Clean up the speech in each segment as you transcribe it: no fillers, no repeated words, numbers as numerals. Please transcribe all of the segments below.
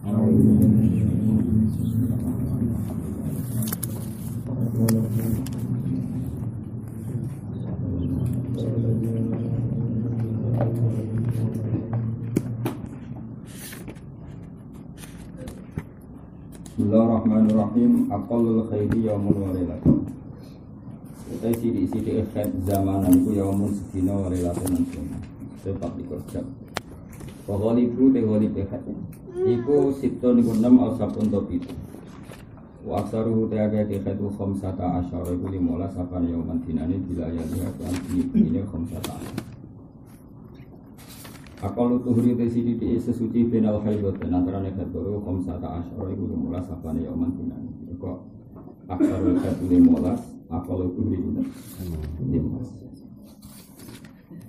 Bismillahirrahmanirrahim. Aqallul khairi yaumun wa lailatun. Utai sidik-sidik khair zamanan iku yaumun sedina wa lailatun nanti. Sebab dikerja. Wa ghalibu te ghalibe khair. Iku siton iku 6 al sabun to 7. Wa aksaruhu te agake khair 15 iku 15 sapan yauman dinane bila ya kan ini 15. Akal tuhuri tesi di sesuci benal haidot dan antara nekat baru komsata asyara ibu 15 apane yauman dinan. Kok aksarul khat 15 akal tuhuri itu 15.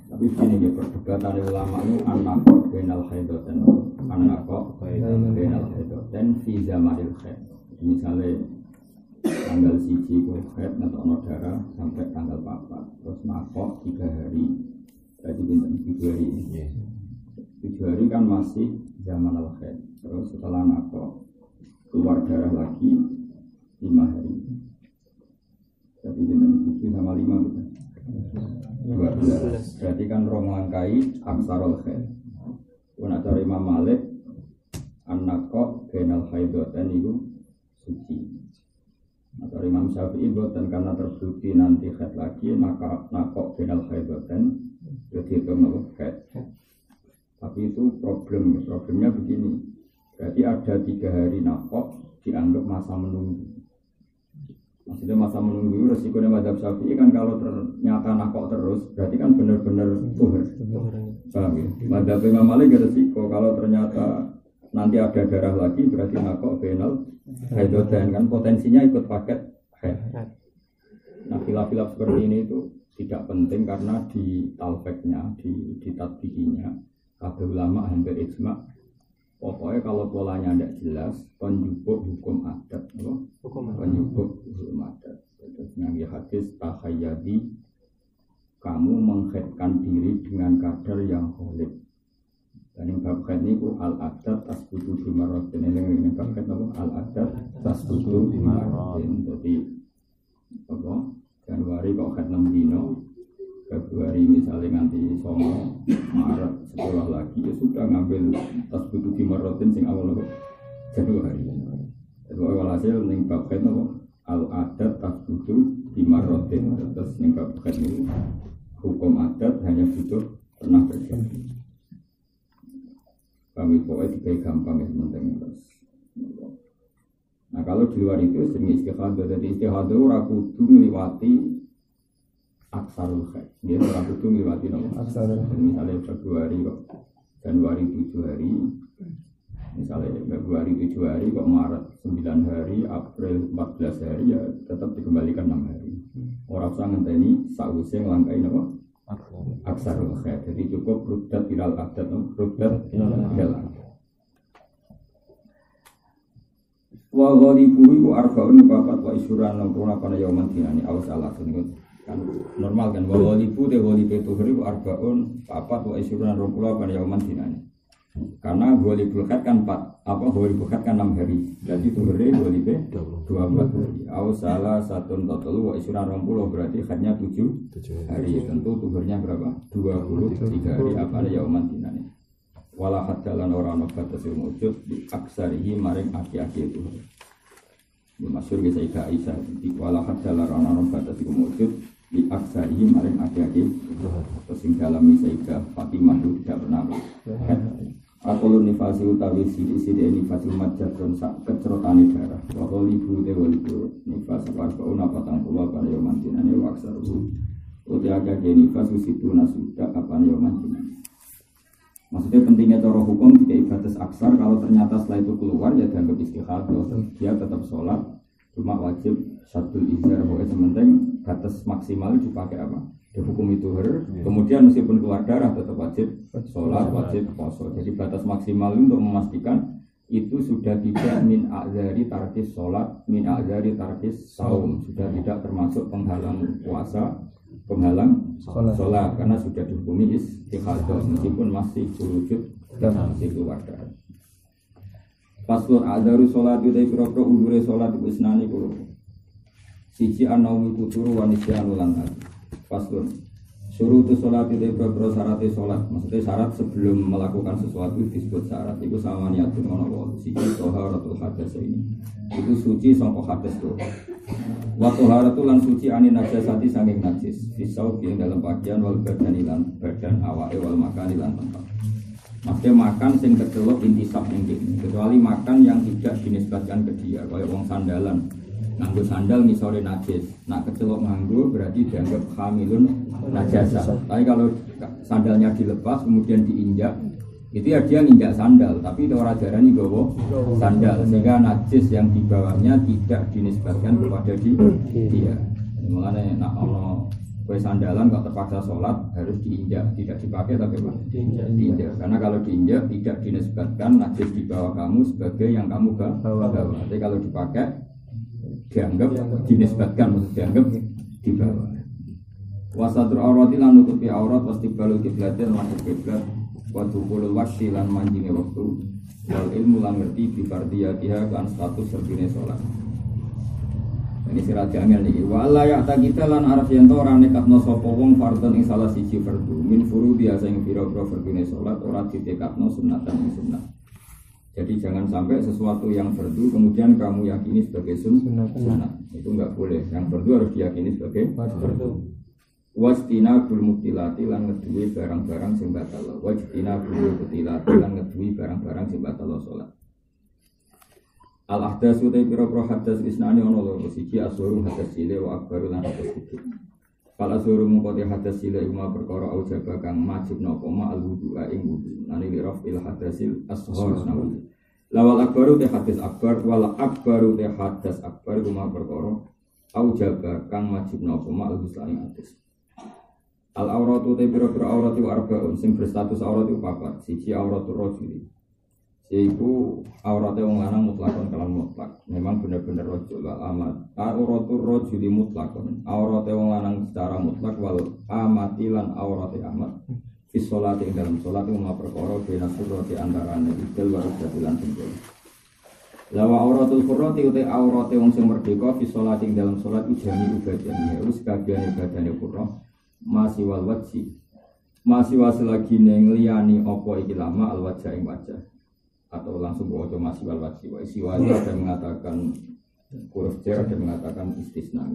Tapi ini ya perdebatan ulama itu anak benal haidot dan anak benal haidot dan fi zamanil khat. Misalnya tanggal 1 kuwi khat ngetokno darah sampai tanggal 4. Terus nakok 3 hari. Berarti bintang 3 hari ini. 7 hari kan masih zaman al-khair. Terus setelah nakok keluar darah lagi 5 hari. Jadi dengan 7 sama 5 gitu. 12. Berarti kan romangkai aksarul khair. Kuna cari Imam Malik an-nakok benal khaidotan itu suci. Atau Imam Syafi'i dan karena terbukti nanti khair lagi nakok benal khaidotan jadi itu menurut khair. Tapi itu problemnya begini. Berarti ada 3 hari nakok dianggap masa menunggu. Maksudnya masa menunggu resikonya mazhab Syafi'i kan kalau ternyata nakok terus berarti kan benar-benar tuhur. Paham ya? Mazhab Imam Malik ada resiko kalau ternyata nanti ada darah lagi berarti nakok benal haidotan kan potensinya ikut paket haid. Nah khilaf-khilaf seperti ini itu tidak penting karena di talfeknya, di tadbihinya kabeh ulama hampir ijma. Pokoknya kalau polanya tidak jelas, penjupuk hukum adat, penjupuk hukum adat. Terus yang hadis tahayyadi, kamu mengkhaitkan diri dengan kadar yang kholid. Dan yang bab khaid ini al adat tasbutu bimaratin. Ini bab khaid al adat tasbutu bimaratin. Jadi apa? Januari kok khaid 6 dino. Februari misalnya nanti Songo, Maret sekolah lagi ya sudah ngambil tas butuh dimarotin sing awal kok Januari. Jadi walhasil ning bab kait al adat tas butuh dimarotin terus ning bab kait ini hukum adat hanya butuh pernah terjadi. Kami pokoknya dikai gampang ya penting terus. Nah kalau di luar itu sering istihadah, jadi istihadah ora kudu ngliwati aksarul khair. Dia orang kudu ngliwati nomor aksarul. Misalnya Februari kok Januari 7 hari. Misalnya Februari 7 hari kok Maret 9 hari, April 14 hari ya tetap dikembalikan 6 hari. Orang usah ngenteni sakwise nglangkai napa? Aksarul khair. Jadi cukup ruddat ilal adat, ruddat ilal adat. Wa ghalibu iku arba'un papat wa isyuran nangkuna kana yauman dinani awas ala sunut. Kan normal kan walibu te walibu itu ribu arbaun papat wa isyuran 20 pada yauman dinani. Karena walibul khat kan 4 apa walibul khat kan 6 hari. Jadi tuhri walibe 24 hari. Au salah satun totelu wa isyuran 20 berarti khatnya 7 hari. Tentu tuhurnya berapa? 23 hari apa yauman dinani. Wala hadalan orang batasil wujud di aksarihi maring aki-aki itu. Masyhur ge Sayyidah Aisyah di wala hadalan orang batasil wujud di aksarihi maring aki-aki terus yang dalam Sayyidah Fatimah itu tidak pernah Akul nifasi utawi sidi-sidi nifasi majadron sak kecrotane darah wakul ibu tewalibu nifasi warga unapatang pulau pada yoman dinane waksaruhu uti aki-aki nifasi situ nasuda apane yoman dinane. Maksudnya pentingnya cara hukum tidak batas aksar kalau ternyata setelah itu keluar ya dianggap istihadah dia tetap sholat cuma wajib satu izar pokoknya sementing batas maksimal dipakai apa di hukum itu kemudian meskipun keluar darah tetap wajib sholat wajib puasa jadi batas maksimal untuk memastikan itu sudah tidak min a'zari tarkis sholat min a'zari tarkis saum sudah tidak termasuk penghalang puasa penghalang sholat karena sudah dihukumi istihadah meskipun masih wujud dan masih keluar darah. Faslun adaru sholat itu pira-pira udure sholat iku isnani kulo. Siji anaumi kuturu wa nisyanu lan hati. Faslun syurutu sholat itu pira-pira syarat sholat. Maksudnya syarat sebelum melakukan sesuatu disebut syarat. Iku sama niatun ono wolu. Siji toharatul hadas ini. Itu suci sangka hadas tuh. Wa toharatul lan suci ani najasati saking najis. Fisau ing dalam pakaian wal badani lan badan awake wal makani lan tempat. Maksudnya makan sing kecelok intisab yang gini, kecuali makan yang tidak dinisbatkan ke dia, kayak wong sandalan, nganggo sandal misore najis, nak kecelok nganggo berarti dianggap hamilun najasa. Tapi kalau sandalnya dilepas kemudian diinjak, itu ya dia nginjak sandal, tapi orang darani gowo sandal, sehingga najis yang dibawanya tidak dinisbatkan kepada dia. Mengenai nak ono kue sandalan kalau terpaksa sholat harus diinjak, tidak dipakai tapi diinjak. Karena kalau diinjak tidak dinisbatkan najis di bawah kamu sebagai yang kamu bawa. Tapi kalau dipakai dianggap dinisbatkan, dianggap di bawah. Wasatur aurati lan nutupi aurat pasti balu kiblatin lan kiblat wa dukhulul wasyi lan manjinge waktu wal ilmu lan ngerti bi fardiyatiha kan status serbine sholat. Ini sirat jamil nih. Wala ya tak kita lan araf yang tora nekatno sopo wong fardon ing salah siji fardu min furu biasa yang pira-pira fardune salat ora ditekatno sunatan ing sunnah. Jadi jangan sampai sesuatu yang fardu kemudian kamu yakini sebagai sunnah. Itu enggak boleh. Yang fardu harus diyakini sebagai fardu. Wastina kul muktilati lan ngeduwi barang-barang sing batal. Wastina kul muktilati lan ngeduwi barang-barang sing batal salat. Al-ahdasu te pira-pira hadas isnani ana loro siji asuru hadas cilik wa akbaru lan hadas gede. Fal asuru mungko te hadas cilik uma perkara aujaba kang wajib napa ma al-wudu'a ing wudu. Nani li rafil hadasil ashhar nawi. Lawal akbaru te hadas akbar wal akbaru te hadas akbar uma perkara aujaba kang wajib napa ma al-ghusl ing hadas. Al-auratu te pira-pira aurat iku arbaun sing berstatus aurat iku papat. Siji auratul rajuli. Yaitu auratnya wong lanang mutlakon kalan mutlak. Memang benar-benar rojul wal amat. Auratul rojuli mutlakon. Auratnya wong lanang secara mutlak wal amati lan auratnya amat. Fis sholati ing dalam sholat itu perkara bena surati antarane idul wa rujatilan tinggal. Lawa auratul furrati utai auratnya wong sing merdeka fis sholati ing dalam sholat ujami ubadani. Terus kagian ibadane furrah masih wal wajhi. Masih wasil lagi nengliani opo iki lama al wajah ing wajah. Atau langsung bawa masih wal wajib. Siwa itu ada mengatakan huruf jar, ada mengatakan istisna.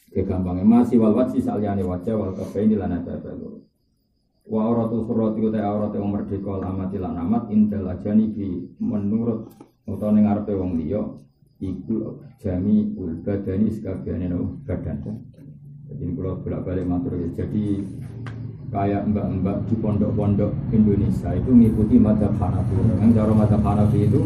Gampangnya masih wal wajib saliyane wajah wal kafaini lan ada balu. Wa auratul khurrati uta aurat yang merdeka amati lan amat indal ajani bi menurut utawa ning ngarepe wong liya iku jami ul badani sakabehane badan. Jadi kalau bolak-balik matur jadi kayak mbak-mbak di pondok-pondok Indonesia itu mengikuti mazhab Hanafi. Yang cara mazhab Hanafi itu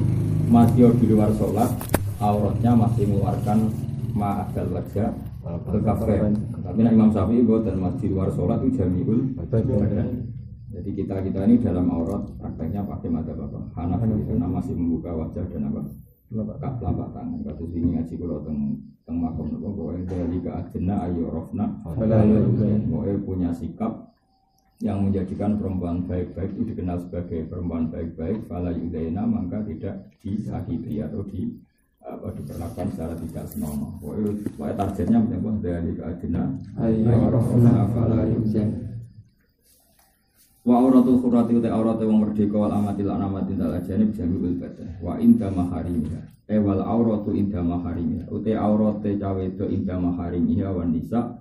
masih di luar sholat, auratnya masih mengeluarkan ma'adal wajah ke kafe. Tapi Imam Syafi'i dan masih di luar sholat itu jami'ul badan. Jadi kita ini dalam aurat prakteknya pakai mazhab apa? Hanafi karena masih membuka wajah dan apa? Telapak tangan. Kasus ini ngaji kalau teng makom itu pokoknya dari keajena ayo rofna. Pokoknya punya sikap yang menjadikan perempuan baik-baik itu dikenal sebagai perempuan baik-baik fala yudaina maka tidak disakiti atau diperlakukan secara tidak senonoh. Pokoknya targetnya menembak dari keajena ayyurafna fala yudaina. Wa auratul khurrati uta aurate wong merdeka wal amatil lan amatin dal ajane jami'ul badan wa inda maharimiha wal auratu inda maharimiha uta aurate cawe wedok inda maharimiha wan nisa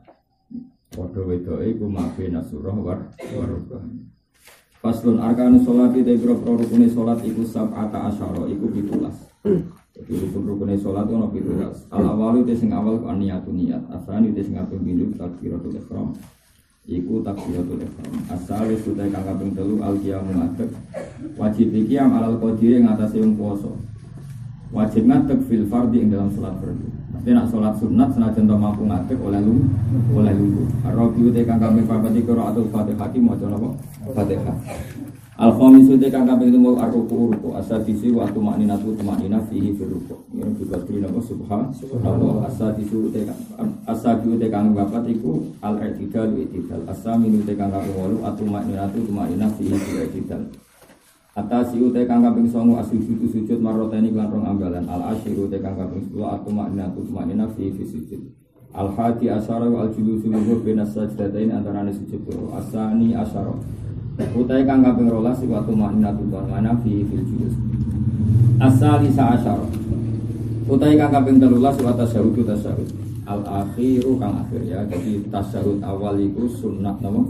padha wedoke iku mabe nasurah war rukun. Faslun arkanus sholati te boro rukune salat iku sab'ata asyara iku 17. Jadi rukune salat ono 17. Al awalu te sing awal ku niyatun niyat, asani te sing kaping 7 takbiratul ihram. Iku takbiratul ihram. Asale sudah kang kaping 3 al qiyamu ngadeg. Wajib iki am alal qadiri ngatasé wong puasa. Wajib ngadeg fil fardhi ing dalam salat fardu. Tapi nak sholat sunat senajan to mampu ngadeg oleh lungguh. Ar-rabiu te kang kami fapati qiraatul Fatihah maca napa? Fatihah. Al-khamisu te kang kami temu ar-ruku. Asadisi wa tumaninatu tumanina fihi fil ruku. Ini juga dina subhanallah. Asadisu te asadiu te kang bapat iku al-i'tidal wa i'tidal. Asaminu te kang kami 8 atumaninatu tumanina fihi fil i'tidal. Atasi utai kang kaping 9 asujud sujud maroteni lan rong ambalan al asyiru utai kang kaping 10 atma'inatu tumanina fi sujud al hadi asyara wal julusu luhur binas sajdatain antarané sujud loro asani asyara utai kang kaping 12 wa tumanina tumanina fi julus asalisa asyara utai kang kaping 13 wa tasyahud al akhiru kang akhir ya. Jadi tasyahud awal itu sunnah nama.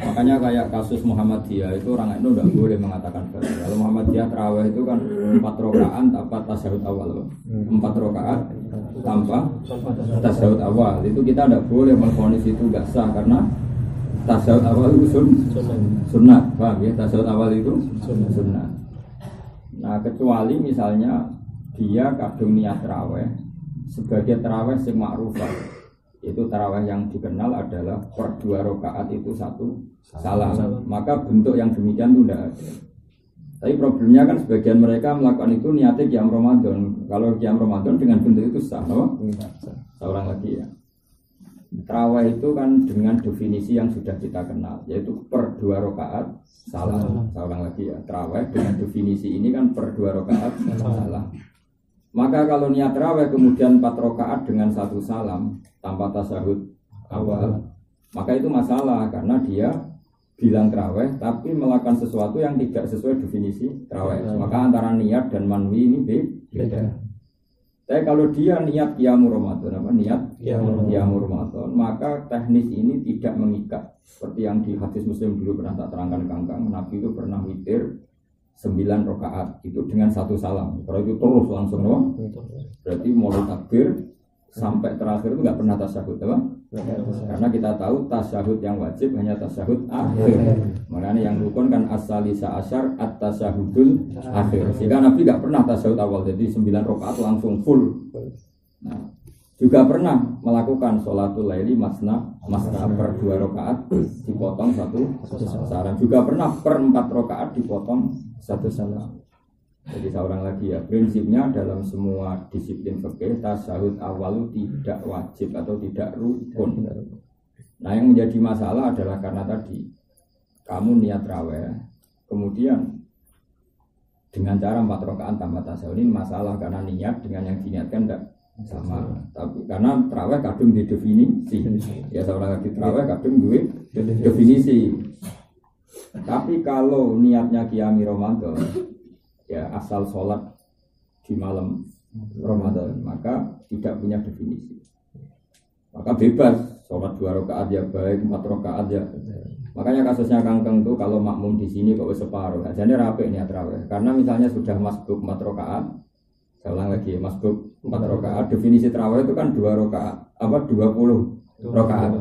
Makanya kayak kasus Muhammadiyah itu orang itu tidak boleh mengatakan Fatihah. Kalau Muhammadiyah tarawih itu kan 4 rakaat tanpa tasyahud awal. 4 rakaat tanpa tasyahud awal. Itu kita tidak boleh memvonis itu enggak sah karena tasyahud awal itu sunnah. Paham ya? Tasyahud awal itu sunnah. Nah, kecuali misalnya dia kadung niat tarawih sebagai tarawih sing ma'rufah, itu tarawih yang dikenal adalah per 2 rakaat itu 1 salam. Maka bentuk yang demikian itu tidak ada. Tapi problemnya kan sebagian mereka melakukan itu niatnya qiyam Ramadan. Kalau qiyam Ramadan dengan bentuk itu sah, no? Seorang lagi ya. Tarawih itu kan dengan definisi yang sudah kita kenal, yaitu per 2 rakaat salam. Seorang lagi ya. Tarawih dengan definisi ini kan per 2 rakaat salam. Maka kalau niat tarawih kemudian 4 rakaat dengan 1 salam tanpa tasyahud awal, maka itu masalah karena dia bilang tarawih tapi melakukan sesuatu yang tidak sesuai definisi tarawih. Maka antara niat dan manwi ini beda. Tapi kalau dia niat qiyamul Ramadan, qiyamul Ramadan, maka teknis ini tidak mengikat. Seperti yang di hadis Muslim dulu pernah tak terangkan Kangkang, Nabi itu pernah witir 9 rakaat itu dengan 1 salam. Kalau itu terus langsung doang. Berarti mulai takbir sampai terakhir itu enggak pernah tasyahud, apa? Karena kita tahu tasyahud yang wajib hanya tasyahud akhir. Makanya yang rukun kan as-salisa asyar at-tasyahudul akhir. Sehingga Nabi enggak pernah tasyahud awal. Jadi 9 rakaat langsung full. Nah, juga pernah melakukan sholatul laili masna per 2 rakaat dipotong 1 salam. Juga pernah per 4 rakaat dipotong 1 salam. Jadi seorang lagi ya, prinsipnya dalam semua disiplin fikih tasyahud awal tidak wajib atau tidak rukun. Nah, yang menjadi masalah adalah karena tadi kamu niat raweh, kemudian dengan cara 4 rakaat tanpa tasyahud ini masalah karena niat dengan yang diniatkan tidak sama. Tapi karena tarawih kadung di definisi. Ya seorang lagi tarawih kadung duwe definisi. Tapi kalau niatnya qiyami Ramadan, ya asal sholat di malam Ramadan, maka tidak punya definisi. Maka bebas sholat 2 rakaat ya baik, 4 rakaat ya. Makanya kasusnya Kangkeng tuh kalau makmum di sini kok separuh, jadi rapi niat tarawih. Karena misalnya sudah masbuk 4 rakaat. Saya ulang lagi, masbuk 4 rakaat. Definisi tarawih itu kan 2 rakaat, 20 rakaat.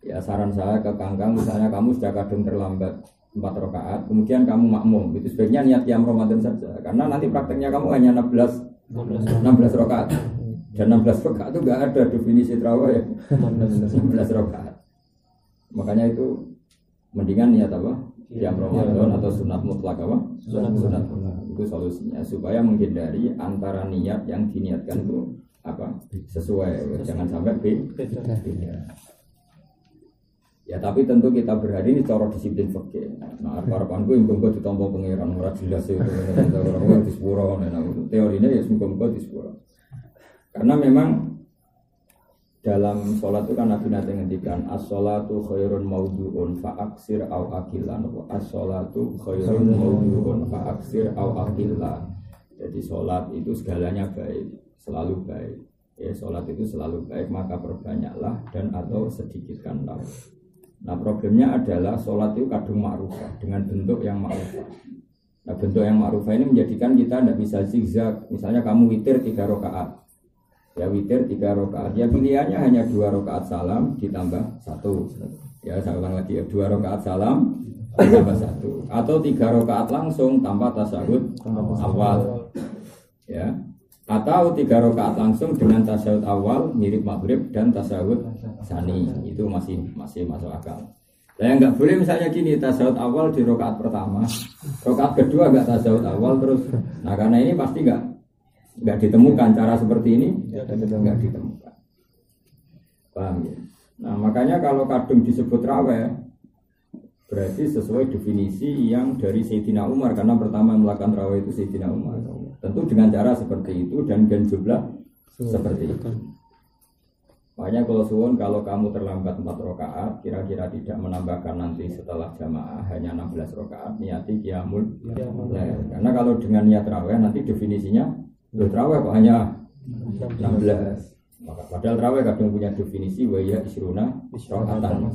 Ya saran saya ke Kangkang, misalnya kamu sudah kadung terlambat 4 rakaat, kemudian kamu makmum, itu sebaiknya niat qiyam Ramadan saja. Karena nanti prakteknya kamu hanya 16 rakaat. Dan 16 rakaat itu enggak ada definisi tarawih ya. 16 rakaat. Makanya itu mendingan niat apa? Qiyam Ramadan atau sunat mutlak apa? Sunat mutlak. Itu solusinya supaya menghindari antara niat yang diniatkan itu apa? Sesuai, jangan sampai beda. Ya tapi tentu kita berhari ini cara disiplin fikih. Nah, harapanku yang muga ditampa pangeran ora jelas itu ora di sepuro teorinya ya muga di sepuro. Karena memang dalam sholat itu kan Nabi nanti ngendikan as-sholatu khairun maudhu'un fa'aksir au akilan. As-sholatu khairun maudhu'un fa'aksir au akilan. Jadi sholat itu segalanya baik, selalu baik. Ya sholat itu selalu baik, maka perbanyaklah dan atau sedikitkanlah. Nah problemnya adalah sholat itu kadung ma'rufah dengan bentuk yang ma'rufah. Nah bentuk yang ma'rufah ini menjadikan kita tidak bisa zigzag. Misalnya kamu witir 3 rakaat. Ya witir 3 rakaat. Ya pilihannya hanya 2 rakaat salam ditambah 1. Ya saya ulang lagi ya 2 rakaat salam ditambah 1. Atau 3 rakaat langsung tanpa tasyahud awal. Ya. Atau 3 rakaat langsung dengan tasyahud awal mirip maghrib dan tasyahud sani. Itu masih masuk akal. Nah, yang enggak boleh misalnya gini, tasyahud awal di rakaat pertama, rakaat kedua enggak tasyahud awal terus. Nah, karena ini pasti enggak ditemukan cara seperti ini, enggak ditemukan. Paham ya? Nah, makanya kalau kadung disebut raweh berarti sesuai definisi yang dari Sayyidina Umar, karena pertama yang melakukan tarawih itu Sayyidina Umar. Tentu dengan cara seperti itu dan jumlah seperti itu. Makanya kalau suwun, kalau kamu terlambat 4 rakaat, kira-kira tidak menambahkan nanti setelah jamaah hanya 16 rakaat, niati qiyamul lail. Karena kalau dengan niat tarawih nanti definisinya tarawih kok hanya 16. Maka padahal tarawih kadang punya definisi wa ya isruna rakaatan.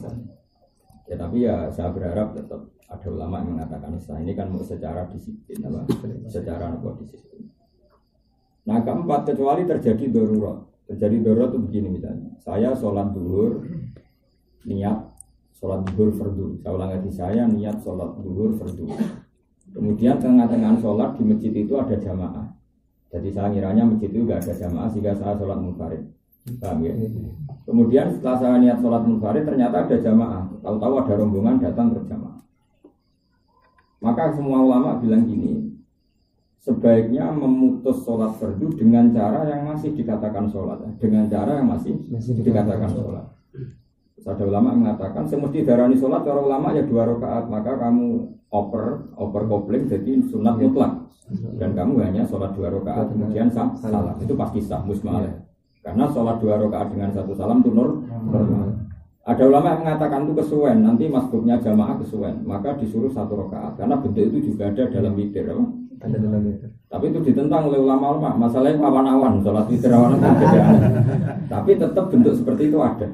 Ya tapi ya saya berharap tetap ada ulama yang mengatakan ini kan secara disiplin apa? Secara disiplin. Nah keempat, kecuali terjadi darurat. Terjadi darurat itu begini misalnya. Saya sholat duhur, niat sholat duhur fardu. Saya ulang lagi, saya niat sholat duhur fardu. Kemudian tengah-tengah sholat di masjid itu ada jamaah. Jadi saya ngiranya masjid itu nggak ada jamaah sehingga saya sholat munfarid. Paham ya? Kemudian setelah saya niat sholat munfarid ternyata ada jamaah. Tahu-tahu ada rombongan datang berjamaah. Maka semua ulama bilang gini, sebaiknya memutus sholat fardu dengan cara yang masih dikatakan sholat, dengan cara yang masih dikatakan sholat. Ada ulama mengatakan semesti darani sholat, cara ulama ya 2 rakaat, maka kamu oper kopling jadi sunat mutlak, dan kamu hanya sholat 2 rakaat kemudian salam, itu pasti sah musmalah. Karena sholat 2 rakaat dengan 1 salam itu normal. Ada ulama yang mengatakan itu kesuwen, nanti masbuknya jamaah kesuwen, maka disuruh 1 rakaat, karena bentuk itu juga ada dalam witir. Ada dalam witir. Tapi itu ditentang oleh ulama-ulama. Masalahnya awan-awan, sholat witir awan kan beda. Tapi tetap bentuk seperti itu ada,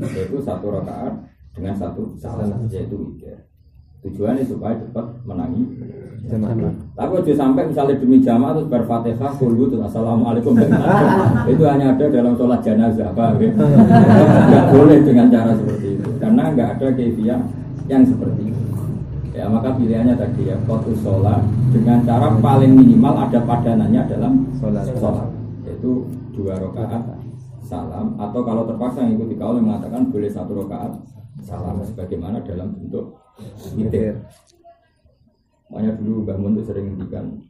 yaitu 1 rakaat dengan 1 salam, yaitu witir. Tujuannya supaya cepat menangi jamaah. Tapi kalau sampai misalnya demi jamaah terus berfatihah, kulhu terus assalamualaikum, itu hanya ada dalam sholat jenazah, Pak. Nggak boleh dengan cara seperti itu, karena nggak ada kefiah yang seperti itu. Ya maka pilihannya tadi ya, qadus sholat dengan cara paling minimal ada padanannya dalam sholat, yaitu 2 rakaat salam, atau kalau terpaksa yang ikuti kaul mengatakan boleh 1 rakaat salam sebagaimana dalam bentuk witir. Makanya dulu Mbah Mun itu sering ngendikan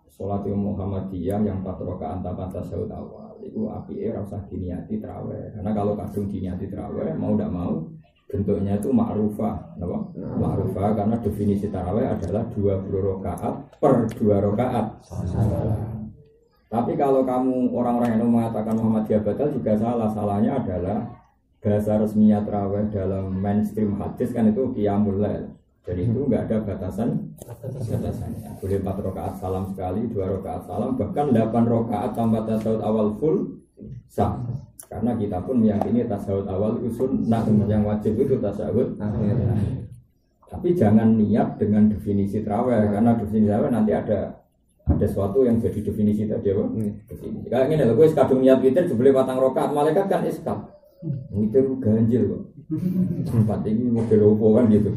sholat Muhammadiyah yang 4 rakaat tanpa tasyahud awal itu apike ora usah diniati tarawih. Karena kalau kadung diniati tarawih mau tidak mau bentuknya itu ma'rufah, apa? Ma'rufah karena definisi tarawih adalah 20 rakaat per 2 rakaat. Tapi kalau kamu orang-orang yang mengatakan Muhammadiyah batal juga salah. Salahnya adalah bahasa resminya tarawih dalam mainstream hadis kan itu qiyamul lail. Jadi itu enggak ada batasannya. Boleh 4 rakaat salam sekali, 2 rakaat salam, bahkan 8 rakaat tanpa tasyahud awal full sah. Karena kita pun meyakini tasyahud awal itu sunnah, yang wajib itu tasyahud akhir. Tapi jangan niat dengan definisi tarawih, karena definisi tarawih nanti ada sesuatu yang jadi definisi tadi apa? Definisi. Kayak gini loh, gue kadung niat witir jebule 4 rakaat, malaikat kan iskal. Witir ganjil kok. Tempat ini model opo kan gitu.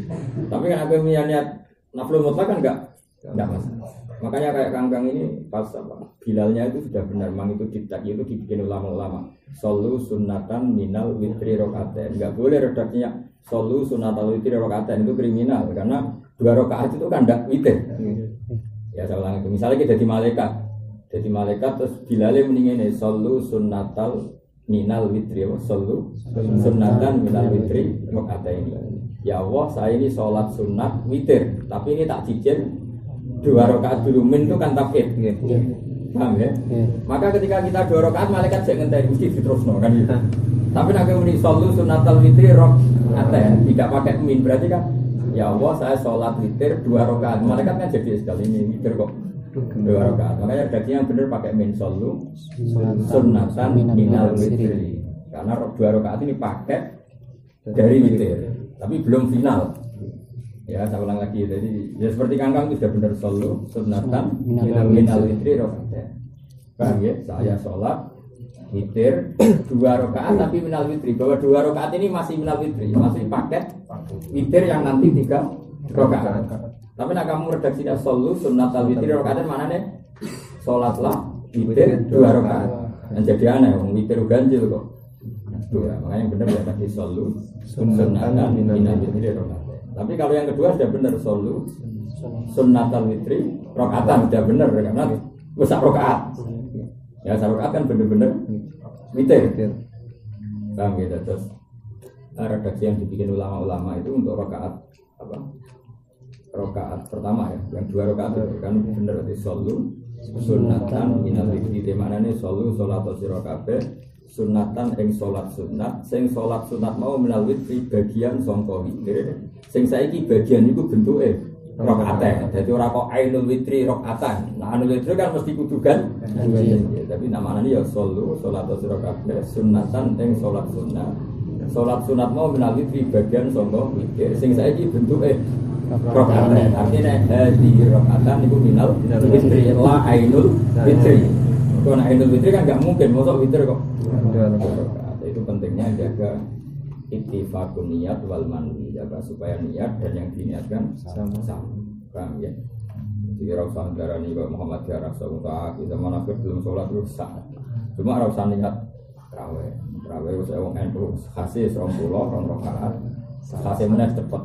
Tapi kan aku punya niat naflu mutlak kan enggak masalah. Makanya kayak kangkang ini pas apa? Bilalnya itu sudah benar, memang itu diktat itu dibikin ulama-ulama. Solu sunatan minal witri rokaaten. Enggak boleh redaksinya solu sunatal witri rokaaten, itu kriminal karena 2 rakaat itu kan enggak witir. Ya saya ulang itu. Misalnya kita jadi malaikat terus bilalnya mendingin solu sunatal minal witri, solu sunatan minal witri rokaaten ini. Ya Allah, saya ini sholat sunat witir, tapi ini tak cicil 2 rakaat dulu, min itu kan takhir. Paham ya? Maka ketika kita 2 rakaat malaikat saya ngenteni mesti diterusno kan gitu. Tapi nek muni solu sunatal witri rakaat tidak pakai min berarti kan ya Allah saya sholat witir 2 rakaat. Malaikat kan jadi sekali ini witir kok 2 rakaat. Makanya berarti yang benar pakai min solu sunatan minal witri. Karena 2 rakaat ini pakai dari witir, tapi belum final. Ya, saya ulang lagi. Jadi, ya seperti kangkang itu sudah benar solu sunatan minal witri rakaat. Paham ya? Saya sholat witir 2 rakaat tapi minal witri. Bahwa 2 rakaat ini masih minal witri, masih paket witir yang nanti 3 rakaat. Tapi nak kamu redaksinya solu sunnatal witri rakaat mana nih? Sholatlah witir 2 rakaat. Dan jadi aneh, witir ganjil kok. Makanya yang benar ya tadi solu sunnatal minal witri rakaat. Tapi kalau yang kedua sudah benar solu sunnatal witri rakaatan sudah benar karena besar rakaat. Ya rakaat kan benar-benar witir. Paham gitu. Terus redaksi yang dibikin ulama-ulama itu untuk rakaat apa? Rakaat pertama ya, yang 2 rakaat itu kan bener di solu sunatan minal witri di mana nih solu salat sira kabeh sunatan ing salat sunat sing salat sunat mau minal witri bagian sangka witir sing saiki bagian iku bentuke rakaat. Dadi ora kok ainul witri rakaatan. Nah ainul witri kan mesti kudu kan. Tapi namanya ya solu salat sira kabeh sunatan ing salat sunat. Salat sunat mau minal witri bagian sangka witir sing saiki bentuke rakaat. Artinya hadi rakaatan itu minal witri la ainul witri. Kalau ainul witri kan nggak mungkin, masa witri kok. Itu pentingnya jaga ittifaqun niat wal manwi, jaga supaya niat dan yang diniatkan sama. Paham ya? Jadi rasa darani kok Muhammad ya rasa utak kita manafir belum sholat terus sah. Cuma rasa niat trawe wis wong NU khase 20 rakaat. Kasih meneh cepet.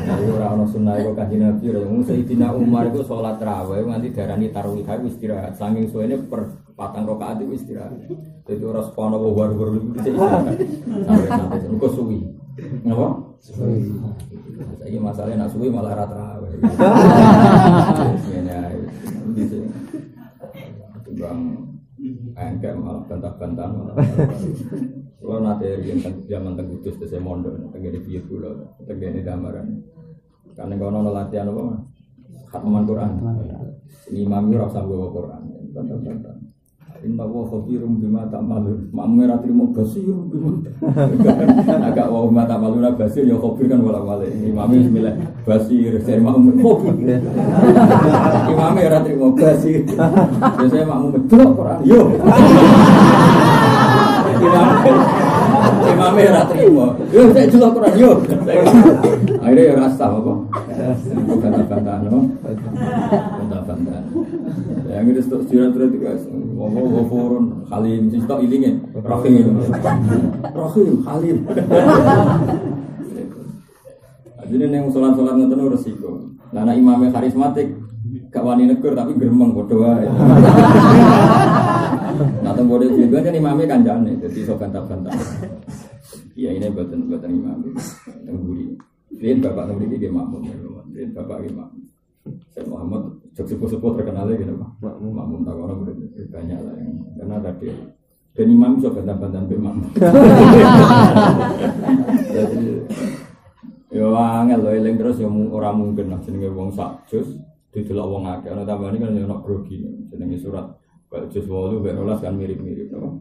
Jadi ora ono sunah kok Kanjeng Nabi ora mung Sayyidina Umar iku salat tarawih nganti darani tarawih wis istirahat. Saking suwene per 4 rakaat iku istirahat. Dadi ora sepono war-war iku istirahat. Sampai engko suwi. Napa? Suwi. Saiki masalahnya nak suwi malah ra tarawih. Ngene ae. Bang engke malah bantah-bantahan malah. Kalau nanti yang zaman terputus itu saya mondok, tenggine biar pulau, tenggine damaran. Karena kalau nol latihan apa, khatman Quran. Ini imamnya rasa bawa Quran, bantah-bantah. Inna wa khabirum bima ta'malun. Makmum ora trimo basirum bima. Agak wa bima ta'malun basir ya khabir kan wala-wala. Imamnya bismillah basir, saya makmum khabir. Imamnya ora trimo basir. Biasanya makmum delok Quran. Yo. Imamnya ora trimo. Yo saya delok Quran yo. Akhirnya ya rasa apa? Bantah-bantahan no. Bantah-bantahan. Yang itu surat-surat itu guys. Wafurun Halim, sistok ilingnya Rahim, Halim. Jadi yang sholat-sholat nonton resiko. Karena imamnya karismatik, gak wani negur tapi geremeng berdoa. Nah tembodo juga kan imamnya kanjane, jadi so bantah-bantah. Iya ini buatan imamnya, tengguri. Lihat bapak tengguri dia makmum, lihat bapak imam. Saya Muhammad sepuh-sepuh terkenalnya gitu Pak. Makmum tak orang banyak lah yang karena tadi dan imam bisa bantah-bantahan imam. Jadi ya angel loh eling terus ya orang mungkin lah jenenge wong sak jus didelok wong akeh ana tambane kan yo ono grogi jenenge surat jus 8 12 kan mirip-mirip no.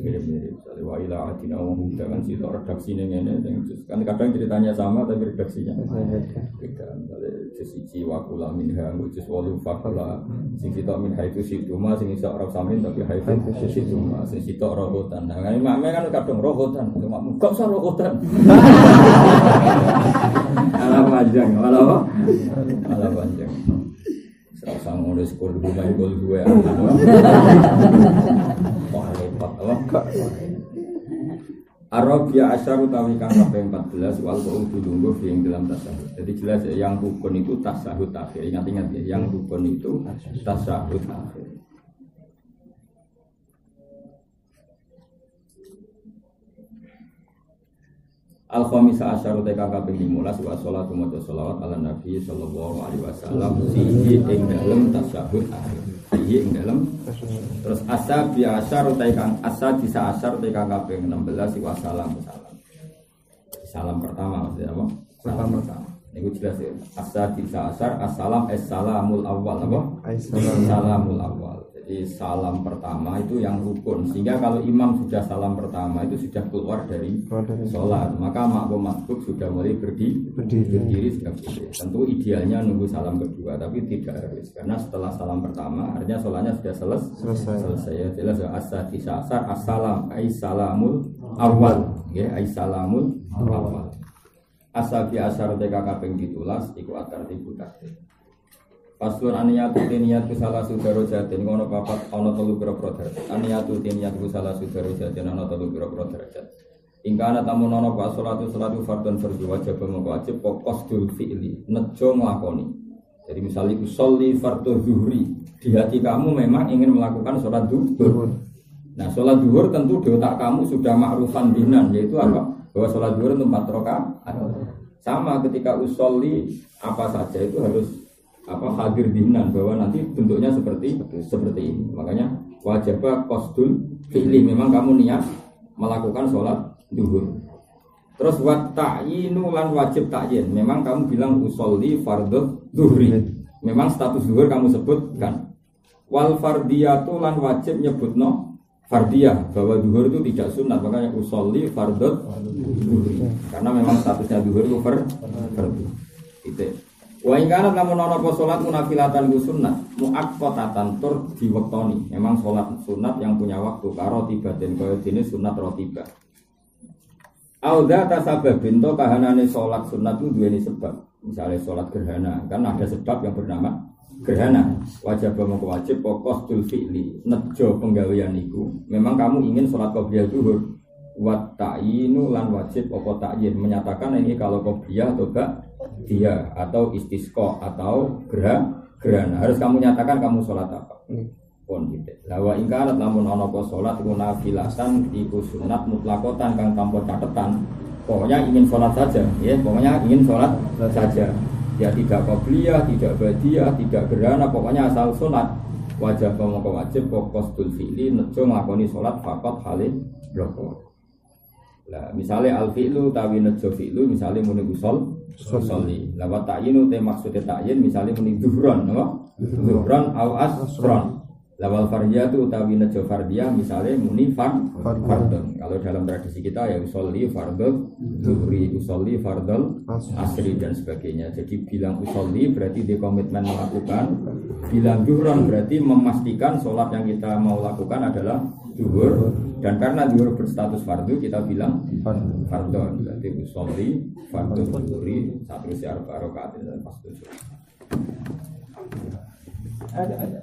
Mirip-mirip. Jadi wa ila atina wa hum kan situ redaksine ngene kan kadang ceritanya sama tapi redaksinya beda. Sisi wakula minha jus 8 fakala sing sitok min haitu situma sing iso arab samin tapi haitu situma sing sitok rohotan. Nah imame kan kadang rohotan cuma kok sa rohotan. Ala panjang, ala panjang. Sang oleh skor rumah gol gue. Wah lepat apa? Arabia asyar utawi kang kaping 14 wal qudulungguh yang dalam tasawuf. Jadi jelas ya, yang rukun itu tasawuf akhir. Ingat-ingat ya, yang rukun itu tasawuf akhir. Al-Khamisah asyar utai kakak pengimulas wa sholatu maca sholawat ala Nabi sallallahu alaihi wasallam sihi ing dalem tasyahud akhir sihi ing dalem terus asabi asyar utai kang asa bisa asyar utai kakak peng 16 wa salam pertama maksudnya apa? Salam pertama ini jelas ya asa bisa asyar assalam assalamul awal apa? Assalamul awal. Jadi salam pertama itu yang rukun sehingga kalau imam sudah salam pertama itu sudah keluar dari sholat maka makmum masbuk sudah mulai berdiri sudah berdiri. Tentu idealnya nunggu salam kedua tapi tidak harus karena setelah salam pertama artinya sholatnya sudah selesai ya jelas ya asar assalam aisalamul awal ya aisalamul awal asabi asar TKK ping 17 iku atar tibu takdir. Paslon aniyatu tiniyatu salah sudaro jatin ngono papat ana 3 pira-pira derajat. Aniyatu tiniyatu salah sudaro jatin ana 3 pira-pira derajat. Ingkana tamun ana pa salatu fardhon fardhu wajib wajib qasdul fi'li nejo nglakoni. Jadi misalnya usolli fardhu zuhri di hati kamu memang ingin melakukan salat zuhur. Nah salat zuhur tentu di otak kamu sudah ma'rufan binan yaitu apa? Bahwa sholat zuhur itu 4 rakaat. Sama ketika usolli apa saja itu harus hadir dinan bahwa nanti bentuknya seperti ini. Makanya wajib qasdul fi'li, memang kamu niat melakukan sholat zuhur. Terus wat ta'yinu lan wajib ta'yin, memang kamu bilang usolli fardhu zuhri. Memang status zuhur kamu sebutkan. Wal fardiyatu lan wajib nyebutno fardiyah, bahwa zuhur itu tidak sunat, makanya usolli fardhu zuhri. Karena memang statusnya zuhur itu fardhu. Itu. Wa in kana lamun ana apa salat munafilatan ku sunat, muaqqatatan tur diwektoni. Memang salat sunat yang punya waktu karo tibaten kaya dene sunat rotibah. Auda tasababin to kahanane salat sunat itu duweni sebab. Misalnya salat gerhana, kan ada sebab yang bernama gerhana. Wajib mongko wajib qasdul fi'li, nejo penggawean iku. Memang kamu ingin salat qobliyah zuhur. Wa ta'yinu lan wajib apa ta'yin, menyatakan ini kalau qobliyah atau dia atau istisqa atau gerhana. Harus kamu nyatakan kamu salat apa. Pun gitu. La wa ingkarat lamun ana apa salat iku nafilatan iku sunat mutlaqatan kang tanpa catatan. Pokoknya ingin sholat saja, ya. Pokoknya ingin sholat saja. Ya tidak qobliyah, tidak ba'diyah, tidak gerhana, pokoknya asal sholat. Wajib mongko wajib qasdul fi'li nejo nglakoni sholat faqat halih bloko. Lah misalnya al fi'lu tawi nejo fi'lu misalnya muni usolli. Lah wa ta'yinu te maksude ta'yin misalnya muni zuhron, apa? Zuhron au asron. Lawal fardiyatu utawi nejo fardiyah misalnya muni fardun. Kalau dalam tradisi kita ya usolli fardhu zuhri, usolli fardul asri dan sebagainya. Jadi bilang usolli berarti di komitmen melakukan, bilang zuhron berarti memastikan sholat yang kita mau lakukan adalah zuhur. Dan karena zuhur berstatus fardu kita bilang fardun. Berarti usolli fardhu zuhri satu siar rakaat dan pas zuhur. Ada.